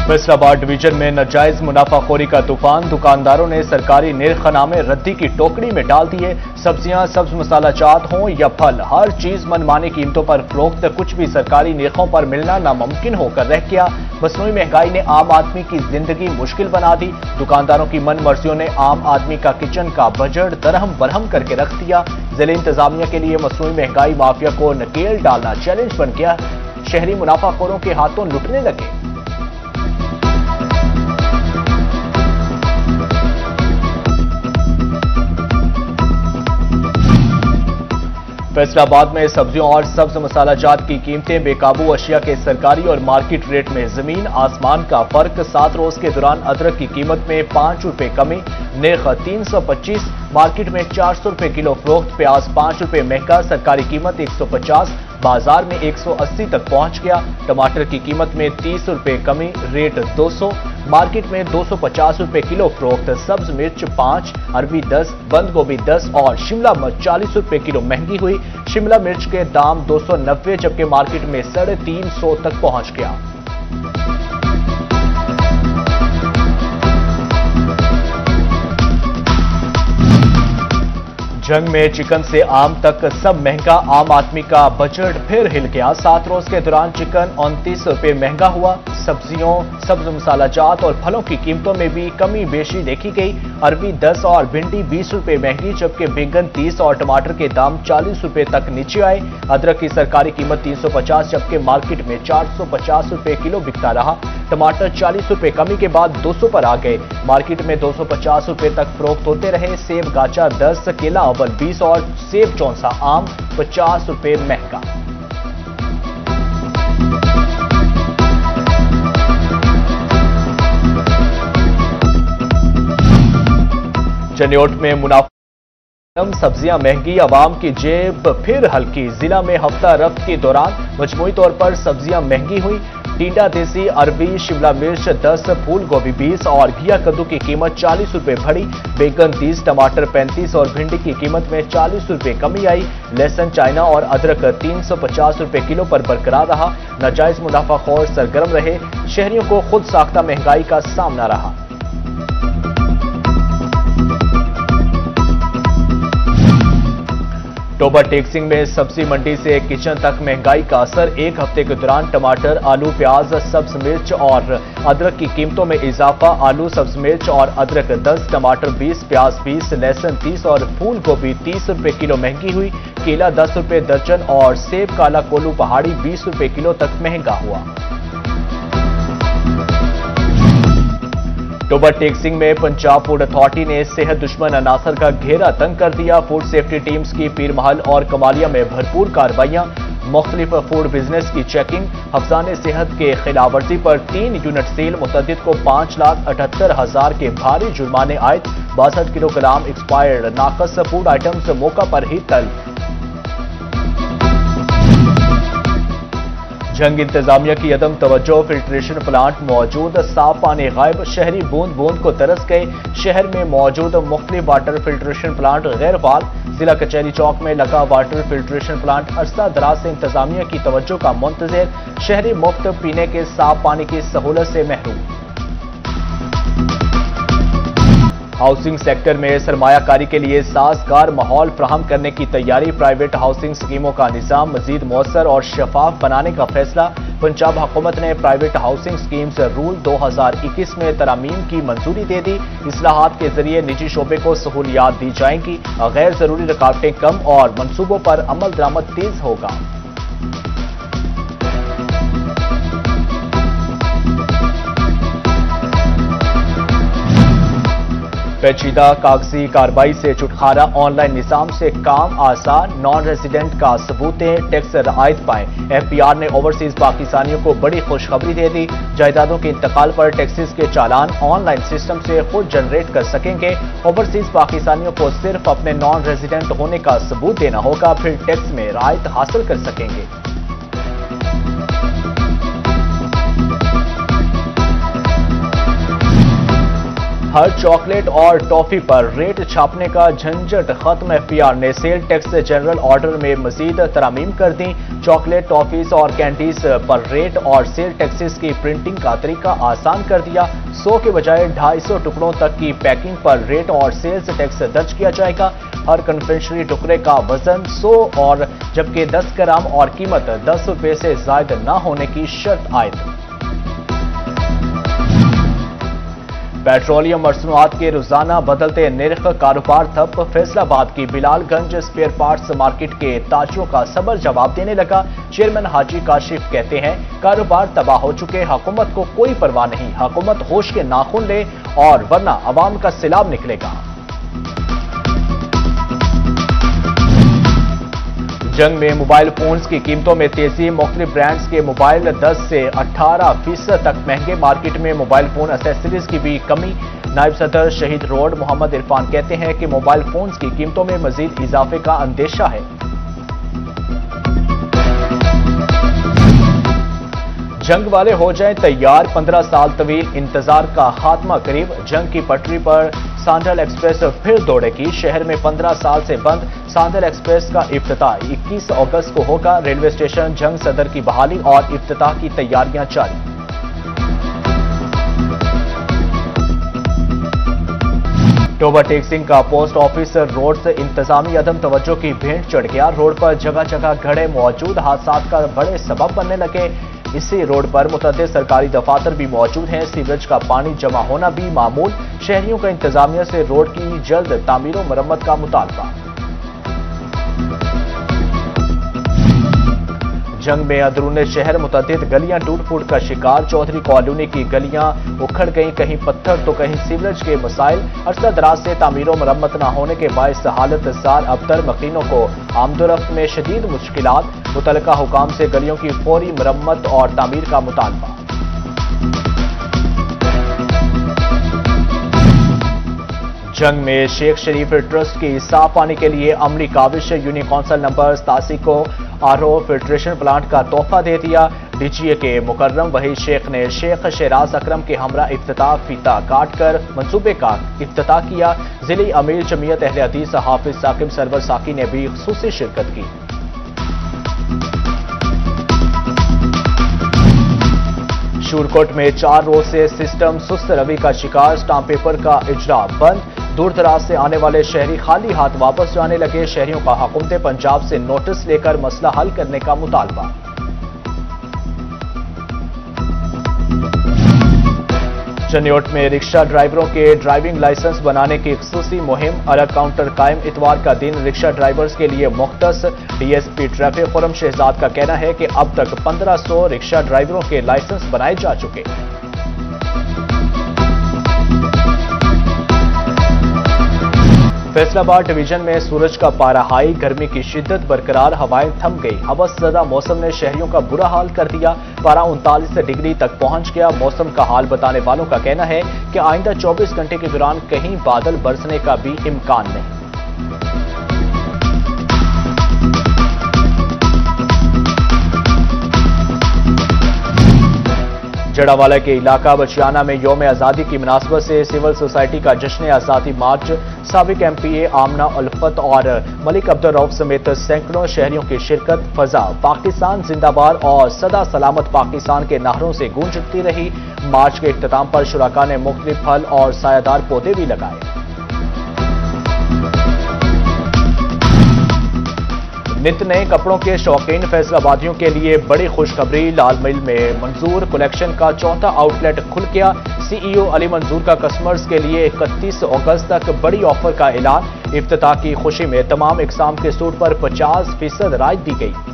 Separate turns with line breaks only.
Faisalabad division में नाजायज मुनाफाखोरी का तूफान। दुकानदारों ने सरकारी निर्खनामे रद्दी की टोकरी में डाल दिए। सब्जियां, सब्ज मसाला जात हों या फल, हर चीज मनमानी कीमतों पर फरोख्त। कुछ भी सरकारी निर्खों पर मिलना नामुमकिन होकर रह गया। मसनूई महंगाई ने आम आदमी की जिंदगी मुश्किल बना दी। दुकानदारों की मन मर्जियों ने आम आदमी का किचन का बजट दरहम बरहम करके रख दिया। जिले इंतजामिया के लिए मसनूई महंगाई माफिया को नकेल डालना चैलेंज बन गया। शहरी मुनाफाखोरों के हाथों लुटने लगे। फैसलाबाद में सब्जियों और सब्ज मसाला जात की कीमतें बेकाबू। अशिया के सरकारी और मार्केट रेट में जमीन आसमान का फर्क। 7 रोज के दौरान अदरक की कीमत में 5 रुपए कमी, नेख 325, मार्केट में 400 रुपए किलो फरोख्त। प्याज 5 रुपए महंगा, सरकारी कीमत 150, बाजार में 180 तक पहुंच गया। टमाटर की कीमत में 30 रुपए कमी, रेट 200, मार्केट में 250 रुपए किलो फरोख्त। सब्ज मिर्च 5, अरबी 10, बंद गोभी 10 और शिमला मिर्च 40 रुपए किलो महंगी हुई। शिमला मिर्च के दाम 290, जबकि मार्केट में 350 तक पहुंच गया। जंग में चिकन से आम तक सब महंगा। आम आदमी का बजट फिर हिल गया। 7 रोज के दौरान चिकन 29 रुपए महंगा हुआ। सब्जियों, सब्ज मसाला जात और फलों की कीमतों में भी कमी बेशी देखी गई। अरबी 10 और भिंडी 20 रुपए महंगी, जबकि बैंगन 30 और टमाटर के दाम 40 रुपए तक नीचे आए। अदरक की सरकारी कीमत 350, जबकि मार्केट में 450 रुपए किलो बिकता रहा। टमाटर 40 रुपए कमी के बाद 200 पर आ गए। मार्केट में 250 रुपए तक फरोख्त होते रहे। सेब गाचा 10, केला अव्वल 20 और सेब चौंसा आम 50 रुपए महंगा। जन्योट में मुनाफा, सब्जियां महंगी, आवाम की जेब फिर हल्की। जिला में हफ्ता रफ्त के दौरान मजमूई तौर पर सब्जियां महंगी हुई। टींडा देसी, अरबी, शिमला मिर्च 10, फूल गोभी 20 और घिया कद्दू की कीमत 40 रुपए बढ़ी। बैंगन 30, टमाटर 35 और भिंडी की कीमत में 40 रुपए कमी आई। लहसुन, चाइना और अदरक 350 रुपए किलो पर बरकरार रहा। नाजायज मुनाफाखोर सरगर्म रहे। शहरियों को खुद साख्ता महंगाई का सामना रहा। टोबा टेक्सिंग में सब्जी मंडी से किचन तक महंगाई का असर। एक हफ्ते के दौरान टमाटर, आलू, प्याज, सब्ज मिर्च और अदरक की कीमतों में इजाफा। आलू, सब्ज मिर्च और अदरक 10, टमाटर 20, प्याज 20, लहसुन 30 और फूल गोभी 30 रुपए किलो महंगी हुई। केला 10 रुपए दर्जन और सेब काला कोलू पहाड़ी 20 रुपए किलो तक महंगा हुआ। टोबा टेक्सिंग में पंजाब फूड अथॉरिटी ने सेहत दुश्मन अनासर का घेरा तंग कर दिया। फूड सेफ्टी टीम्स की पीरमहल और कमालिया में भरपूर कार्रवाइयां। मुख्तलिफ फूड बिजनेस की चेकिंग। हफ्जाने सेहत के खिलाफ वर्जी पर 3 यूनिट सेल। मुतद्दिद को 5,78,000 के भारी जुर्माने आयद। 62 किलोग्राम एक्सपायर्ड नाकस फूड आइटम्स मौका पर ही तलब। जंग इंतजामिया की अदम तवज्जो, फिल्ट्रेशन प्लांट मौजूद, साफ पानी गायब। शहरी बूंद बूंद को तरस गए। शहर में मौजूद मुख्तलिफ वाटर फिल्ट्रेशन प्लांट गैर फाल। जिला कचहरी चौक में लगा वाटर फिल्ट्रेशन प्लांट अरसा दराज से इंतजामिया की तवज्जो का मुंतजिर। शहरी मुफ्त पीने के साफ पानी की सहूलत से महरूम। हाउसिंग सेक्टर में सरमायाकारी के लिए साजगार माहौल फराहम करने की तैयारी। प्राइवेट हाउसिंग स्कीमों का निजाम मजीद मौसर और शफाफ बनाने का फैसला। पंजाब हुकूमत ने प्राइवेट हाउसिंग स्कीम्स रूल 2021 में तरमीम की मंजूरी दे दी। इस्लाहात के जरिए निजी शोबे को सहूलियात दी जाएंगी। गैर जरूरी रुकावटें कम और मंसूबों पर अमल दरामद तेज होगा। पेचीदा कागजी कार्रवाई से छुटकारा। ऑनलाइन निजाम से काम आसान। नॉन रेजिडेंट का सबूतें, टैक्स रियायत पाएं। FPR ने ओवरसीज पाकिस्तानियों को बड़ी खुशखबरी दे दी। जायदादों के इंतकाल पर टैक्सेस के चालान ऑनलाइन सिस्टम से खुद जनरेट कर सकेंगे। ओवरसीज पाकिस्तानियों को सिर्फ अपने नॉन रेजिडेंट होने का सबूत देना होगा, फिर टैक्स में रियायत हासिल कर सकेंगे। हर चॉकलेट और टॉफी पर रेट छापने का झंझट खत्म। एफबीआर ने सेल टैक्स जनरल ऑर्डर में मजीद तरमीम कर दी। चॉकलेट, टॉफीज और कैंडीज पर रेट और सेल टैक्सेस की प्रिंटिंग का तरीका आसान कर दिया। 100 के बजाय 250 टुकड़ों तक की पैकिंग पर रेट और सेल्स टैक्स दर्ज किया जाएगा। हर कन्फेक्शनरी टुकड़े का वजन 100 और जबकि 10 ग्राम और कीमत 10 रुपए से ज्यादा न होने की शर्त आयद। पेट्रोलियम मसनूआत के रोजाना बदलते निर्ख, कारोबार ठप। फैसलाबाद की बिलालगंज स्पेयर पार्ट्स मार्केट के ताजरों का सबर जवाब देने लगा। चेयरमैन हाजी काशिफ कहते हैं, कारोबार तबाह हो चुके, हुकूमत को कोई परवाह नहीं। हुकूमत होश के नाखून ले और वरना अवाम का सैलाब निकलेगा। जंग में मोबाइल फोन्स की कीमतों में तेजी। मुख्तलिफ ब्रांड्स के मोबाइल 10 से 18% तक महंगे। मार्केट में मोबाइल फोन एक्सेसरीज की भी कमी। नायब सदर शहीद रोड मोहम्मद इरफान कहते हैं कि मोबाइल फोन्स की कीमतों में मजीद इजाफे का अंदेशा है। जंग वाले हो जाएं तैयार, 15 साल तवील इंतजार का खात्मा करीब। जंग की पटरी पर सांडल एक्सप्रेस फिर दौड़ेगी। शहर में 15 साल से बंद सांडल एक्सप्रेस का इफ्तिताह 21 अगस्त को होगा। रेलवे स्टेशन जंग सदर की बहाली और इफ्तिताह की तैयारियां जारी। ओवरटेक्सिंग का पोस्ट ऑफिस रोड से इंतजामी अदम तवज्जो की भेंट चढ़ गया। रोड पर जगह जगह घड़े मौजूद हादसा का बड़े सबब बनने लगे। इसी रोड पर मुतअद्दिद सरकारी दफातर भी मौजूद हैं। सीवरेज का पानी जमा होना भी मामूल। शहरियों का इंतजामिया से रोड की जल्द तामीर और मरम्मत का मुतालबा। जंग में अंदरूनी शहर मुतअद्दिद गलियां टूट फूट का शिकार। चौधरी कॉलोनी की गलियां उखड़ गई, कहीं पत्थर तो कहीं सीवरेज के मसाइल। अरसा दराज से तामीर और मरम्मत न होने के बायस हालत जार अबतर। मकीनों को आमदोरफ्त में शदीद मुश्किलात। मुतल्लिका हुकाम से गलियों की फौरी मरम्मत और तामीर का मुतालबा। जंग में शेख शरीफ ट्रस्ट की साफ पानी के लिए अमली काविश। यूनियन कौंसिल नंबर 87 को आरओ फिल्ट्रेशन प्लांट का तोहफा दे दिया। डीजीए के मुकर्रम वहीद शेख ने शेख शहराज अकरम के हमरा इफ्तिताह फीता काट कर मंसूबे का इफ्तिताह किया। जिली अमीर जमीयत अहले हदीस हाफिज साकिब सरवर साकी ने भी खुसूसी शिरकत की। शूरकोट में 4 रोज से सिस्टम सुस्त रवि का शिकार। स्टाम्प पेपर का इजरा बंद। दूर दराज से आने वाले शहरी खाली हाथ वापस जाने लगे। शहरियों का हुकूमत पंजाब से नोटिस लेकर मसला हल करने का मुतालबा। चनियोट में रिक्शा ड्राइवरों के ड्राइविंग लाइसेंस बनाने की खुसूसी मुहिम। अलग काउंटर कायम। इतवार का दिन रिक्शा ड्राइवर्स के लिए मुख्तस। डीएसपी ट्रैफिक खुरम शहजाद का कहना है कि अब तक 1500 रिक्शा ड्राइवरों के लाइसेंस बनाए जा चुके। फैसलाबाद डिवीजन में सूरज का पारा हाई। गर्मी की शिद्दत बरकरार, हवाएं थम गई। हवस ज़दा मौसम ने शहरियों का बुरा हाल कर दिया। पारा 39 डिग्री तक पहुंच गया। मौसम का हाल बताने वालों का कहना है कि आइंदा 24 घंटे के दौरान कहीं बादल बरसने का भी इम्कान नहीं। जड़ावाला के इलाका बचियाना में यौम आज़ादी की मुनासबत से सिविल सोसाइटी का जश्न आज़ादी मार्च। साबिक एमपीए आमना उल्फत और मलिक अब्दुल रऊफ समेत सैकड़ों शहरियों की शिरकत। फजा पाकिस्तान जिंदाबाद और सदा सलामत पाकिस्तान के नारों से गूंजती रही। मार्च के इख्तिताम पर शुराका ने मुख्तलिफ फल और सायादार पौधे भी लगाए। नित नए कपड़ों के शौकीन फैसलाबादियों के लिए बड़ी खुशखबरी। लाल मिल में मंजूर कलेक्शन का चौथा आउटलेट खुल गया। सीईओ अली मंजूर का कस्टमर्स के लिए 31 अगस्त तक बड़ी ऑफर का ऐलान। इफ्तिताह की खुशी में तमाम इकसाम के सूट पर 50% राहत दी गई।